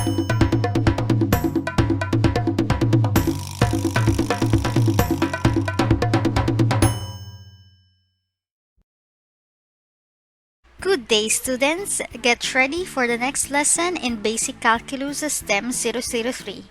Good day, students! Get ready for the next lesson in Basic Calculus STEM 003.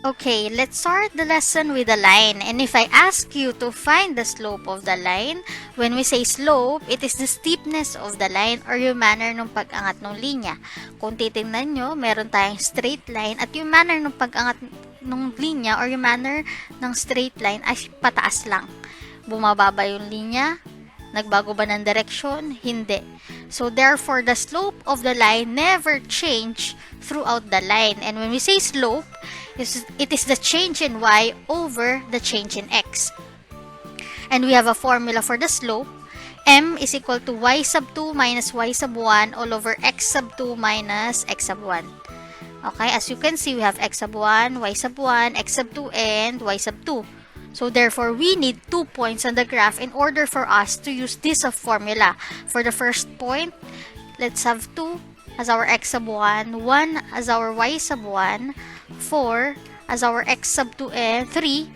Okay, let's start the lesson with a line. And if I ask you to find the slope of the line, when we say slope, it is the steepness of the line or yung manner ng pag-angat ng linya. Kung titingnan nyo, meron tayong straight line at yung manner ng pag-angat ng linya or yung manner ng straight line ay pataas lang. Bumababa yung linya, nagbago ba ng direksyon? Hindi. So therefore, the slope of the line never change throughout the line. And when we say slope, it is the change in y over the change in x. And we have a formula for the slope. M is equal to y sub 2 minus y sub 1 all over x sub 2 minus x sub 1. Okay, as you can see, we have x sub 1, y sub 1, x sub 2, and y sub 2. So therefore, we need 2 points on the graph in order for us to use this formula. For the first point, let's have 2 as our x sub 1, 1 as our y sub 1, 4 as our x sub 2, and 3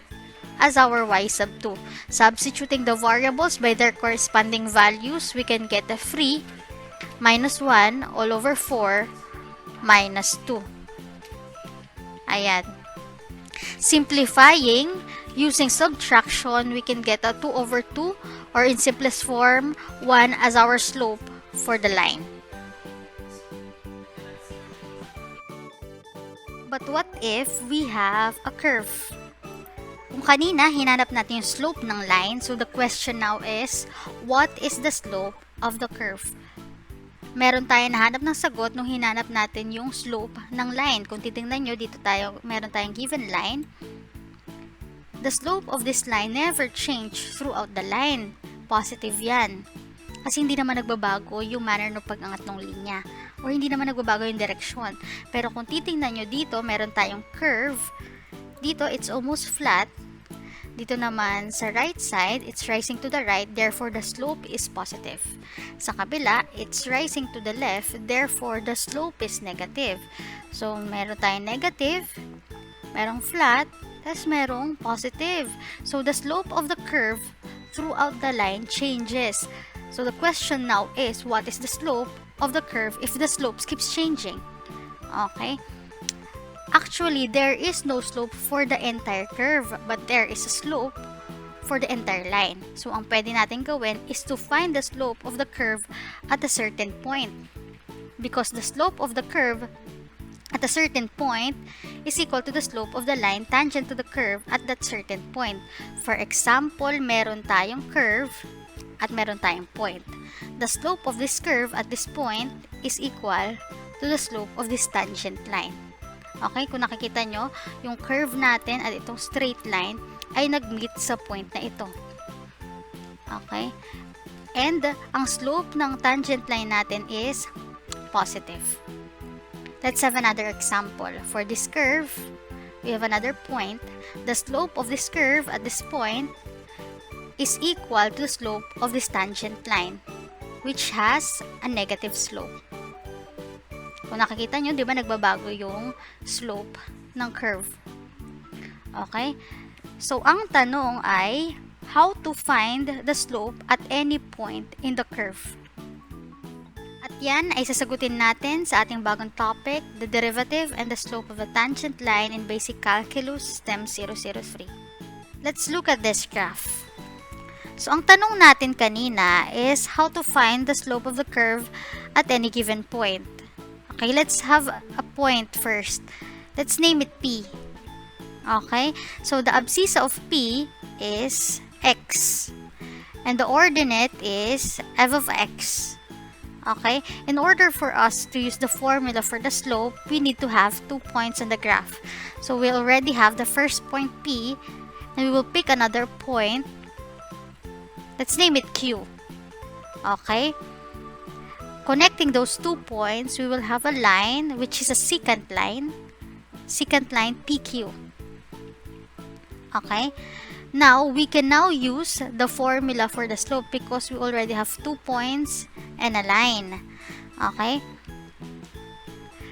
as our y sub 2. Substituting the variables by their corresponding values, we can get a 3 minus 1 all over 4 minus 2. Ayan. Simplifying, using subtraction, we can get a 2 over 2, or in simplest form, 1 as our slope for the line. But what if we have a curve? Kung kanina, hinanap natin yung slope ng line, so the question now is, what is the slope of the curve? Meron tayong nahanap ng sagot nung hinanap natin yung slope ng line. Kung titingnan nyo, dito meron tayong given line. The slope of this line never change throughout the line. Positive yan. Kasi hindi naman nagbabago yung manner ng pag-angat ng linya. O hindi naman nagbabago yung direksyon. Pero kung titingnan nyo dito, meron tayong curve. Dito, it's almost flat. Dito naman, sa right side, it's rising to the right. Therefore, the slope is positive. Sa kabila, it's rising to the left. Therefore, the slope is negative. So, meron tayong negative, merong flat, tapos merong positive. So, the slope of the curve throughout the line changes. So, the question now is, what is the slope of the curve if the slope keeps changing? Okay? Actually, there is no slope for the entire curve, but there is a slope for the entire line. So, ang pwede natin gawin is to find the slope of the curve at a certain point. Because the slope of the curve at a certain point is equal to the slope of the line tangent to the curve at that certain point. For example, meron tayong curve at meron tayong point. The slope of this curve at this point is equal to the slope of this tangent line. Okay, kung nakikita nyo, yung curve natin at itong straight line ay nag-meet sa point na ito. Okay? And ang slope ng tangent line natin is positive. Let's have another example. For this curve, we have another point. The slope of this curve at this point is equal to the slope of this tangent line, which has a negative slope. Kung nakikita nyo, di ba nagbabago yung slope ng curve? Okay? So, ang tanong ay, how to find the slope at any point in the curve? At yan ay sasagutin natin sa ating bagong topic, the derivative and the slope of a tangent line in Basic Calculus STEM 003. Let's look at this graph. So, ang tanong natin kanina is how to find the slope of the curve at any given point. Okay, let's have a point first. Let's name it P. Okay, so the abscissa of P is x. And the ordinate is f of x. Okay, in order for us to use the formula for the slope, we need to have 2 points on the graph. So we already have the first point P, and we will pick another point. Let's name it Q. Okay. Connecting those 2 points, we will have a line which is a secant line PQ. Okay? Now, we can now use the formula for the slope because we already have 2 points and a line. Okay?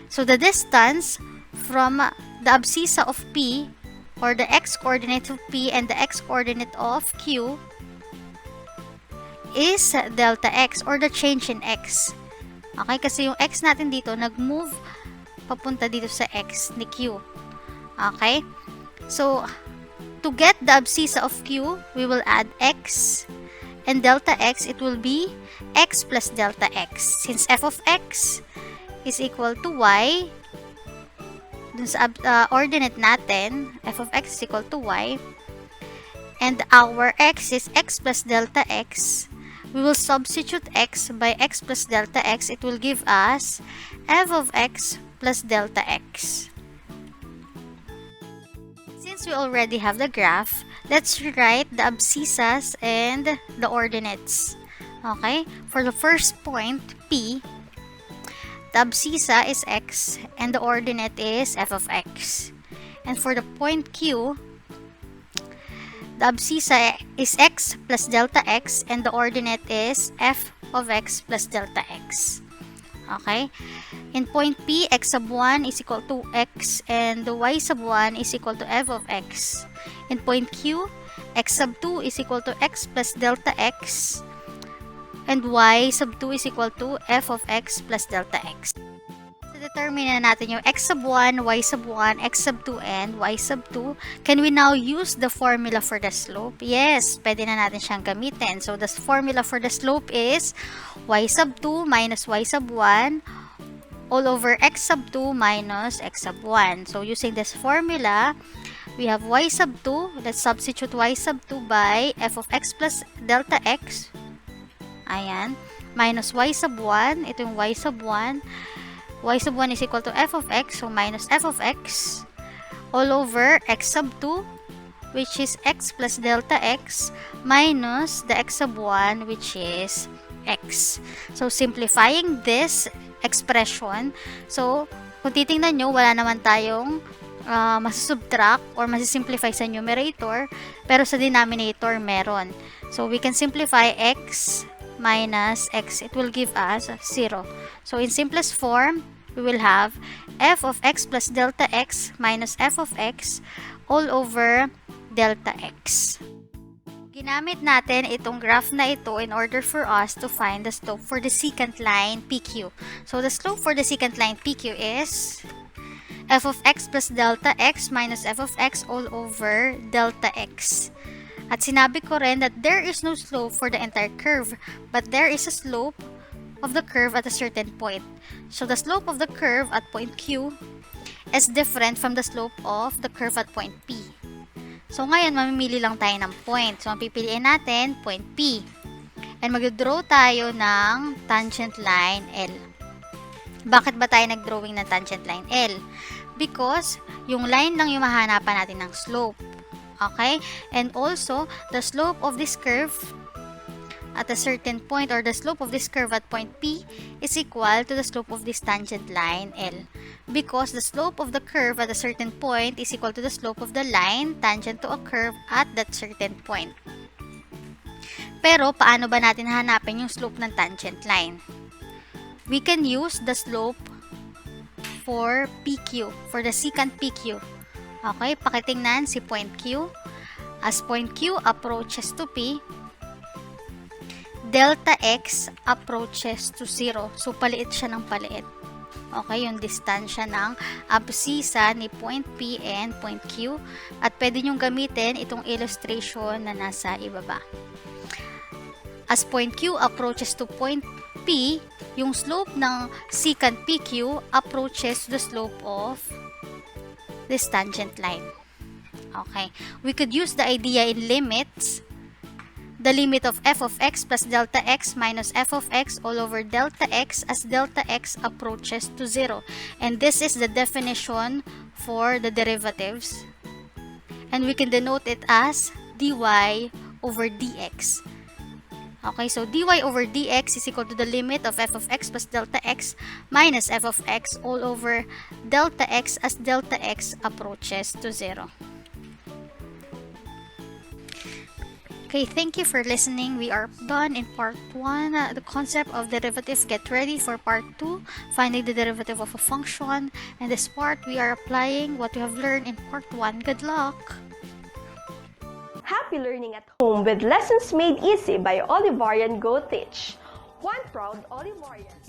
So, the distance from the abscissa of P, or the x-coordinate of P and the x-coordinate of Q, is delta x, or the change in x. Okay? Kasi yung x natin dito, nag-move papunta dito sa x ni Q. Okay? So, to get the abscissa of Q, we will add x, and delta x, it will be x plus delta x. Since f of x is equal to y, dun sa ordinate natin, f of x is equal to y, and our x is x plus delta x, we will substitute x by x plus delta x. It will give us f of x plus delta x. Since we already have the graph, let's rewrite the abscissas and the ordinates. Okay? For the first point, P, the abscissa is x and the ordinate is f of x. And for the point Q, the abscissa is x plus delta x and the ordinate is f of x plus delta x. Okay? In point P, x sub 1 is equal to x and the y sub 1 is equal to f of x. In point Q, x sub 2 is equal to x plus delta x and y sub 2 is equal to f of x plus delta x. So, determine na natin yung x sub 1, y sub 1, x sub 2, and y sub 2. Can we now use the formula for the slope? Yes, pwede na natin siyang gamitin. So, the formula for the slope is y sub 2 minus y sub 1 all over x sub 2 minus x sub 1. So, using this formula, we have y sub 2. Let's substitute y sub 2 by f of x plus delta x. Ayan. Minus y sub 1. Ito yung y sub 1. Y sub 1 is equal to f of x. So, minus f of x all over x sub 2, which is x plus delta x, minus the x sub 1, which is x. So, simplifying this expression, so, kung titingnan nyo, wala naman tayong masasubtract or masisimplify sa numerator, pero sa denominator, meron. So, we can simplify x minus x. It will give us 0. So, in simplest form, we will have f of x plus delta x minus f of x all over delta x. Ginamit natin itong graph na ito in order for us to find the slope for the secant line PQ. So, the slope for the secant line PQ is f of x plus delta x minus f of x all over delta x. At sinabi ko rin that there is no slope for the entire curve, but there is a slope of the curve at a certain point. So, the slope of the curve at point Q is different from the slope of the curve at point P. So, ngayon, mamimili lang tayo ng point. So, mapipiliin natin point P. And mag-draw tayo ng tangent line L. Bakit ba tayo nag-drawing ng tangent line L? Because, yung line lang yung mahanapan natin ng slope. Okay? And also, the slope of this curve at a certain point, or the slope of this curve at point P, is equal to the slope of this tangent line L. Because the slope of the curve at a certain point is equal to the slope of the line tangent to a curve at that certain point. Pero, paano ba natin hanapin yung slope ng tangent line? We can use the slope for PQ, for the secant PQ. Okay, pakitingnan si point Q. As point Q approaches to P, delta x approaches to 0. So, paliit siya ng paliit. Okay, yung distansya ng abscissa ni point P and point Q. At pwede nyong gamitin itong illustration na nasa ibaba. As point Q approaches to point P, yung slope ng secant PQ approaches the slope of this tangent line. Okay. We could use the idea in limits. The limit of f of x plus delta x minus f of x all over delta x as delta x approaches to 0. And this is the definition for the derivatives. And we can denote it as dy over dx. Okay, so dy over dx is equal to the limit of f of x plus delta x minus f of x all over delta x as delta x approaches to 0. Okay, thank you for listening. We are done in part 1. The concept of derivative. Get ready for part 2. Finding the derivative of a function. And this part, we are applying what we have learned in part 1. Good luck! Happy learning at home with lessons made easy by Olivarian GoTeach. One proud Olivarian.